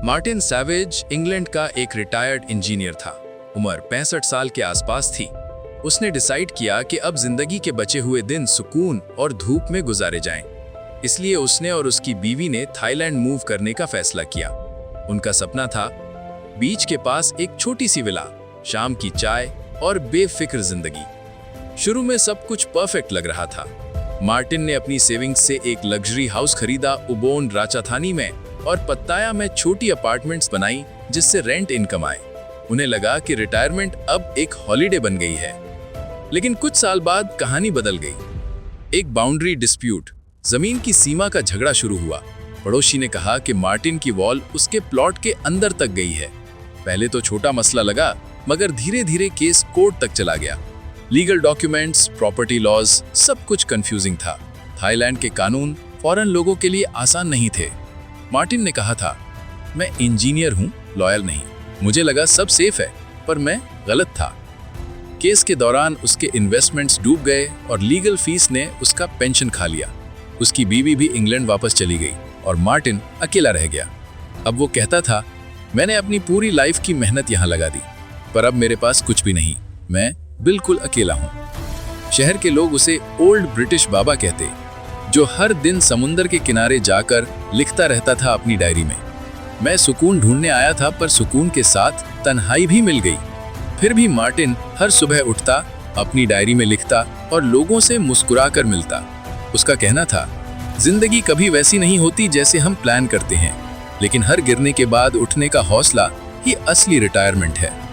Martin savage England का एक retired engineer था। उम्र 65 साल के आसपास थी। उसने डिसाइड किया कि अब जिंदगी के बचे हुए दिन सुकून और धूप में गुजारे जाएं। इसलिए उसने और उसकी बीवी ने थाईलैंड मूव करने का फैसला किया। उनका सपना था बीच के पास एक छोटी सी विला, शाम की चाय और बेफिक्र जिंदगी। शुरू में सब कुछ परफेक्ट लग रहा था। मार्टिन ने अपनी सेविंग्स से एक लग्जरी हाउस खरीदा उबोन राचाथानी में और पत्ताया में छोटी अपार्टमेंट्स बनाई जिससे रेंट इनकम आए। उन्हें लगा कि रिटायरमेंट अब एक हॉलिडे बन गई है। लेकिन कुछ साल बाद कहानी बदल गई। एक बाउंड्री डिस्प्यूट, जमीन की सीमा का झगड़ा शुरू हुआ। पड़ोसी ने कहा कि मार्टिन की वॉल उसके प्लॉट के अंदर तक गई है। पहले तो छोटा मसला लगा, मगर धीरे धीरे केस कोर्ट तक चला गया। लीगल डॉक्यूमेंट्स, प्रॉपर्टी लॉज, सब कुछ कंफ्यूजिंग था। थाईलैंड के कानून फॉरेन लोगों के लिए आसान नहीं थे। मार्टिन ने कहा था, मैं इंजीनियर हूं, लॉयर नहीं। मुझे लगा सब सेफ है, पर मैं गलत था। केस के दौरान उसके इन्वेस्टमेंट्स डूब गए और लीगल फीस ने उसका पेंशन खा लिया। उसकी बीवी भी इंग्लैंड वापस चली गई और मार्टिन अकेला रह गया। अब वो कहता था, मैंने अपनी पूरी लाइफ की मेहनत यहाँ लगा दी, पर अब मेरे पास कुछ भी नहीं। मैं बिल्कुल अकेला हूँ। शहर के लोग उसे ओल्ड ब्रिटिश बाबा कहते, जो हर दिन समुंदर के किनारे जाकर लिखता रहता था अपनी डायरी में। मैं सुकून ढूंढने आया था, पर सुकून के साथ तन्हाई भी मिल गई। फिर भी मार्टिन हर सुबह उठता, अपनी डायरी में लिखता और लोगों से मुस्कुराकर मिलता। उसका कहना था, जिंदगी कभी वैसी नहीं होती जैसे हम प्लान करते हैं, लेकिन हर गिरने के बाद उठने का हौसला ही असली रिटायरमेंट है।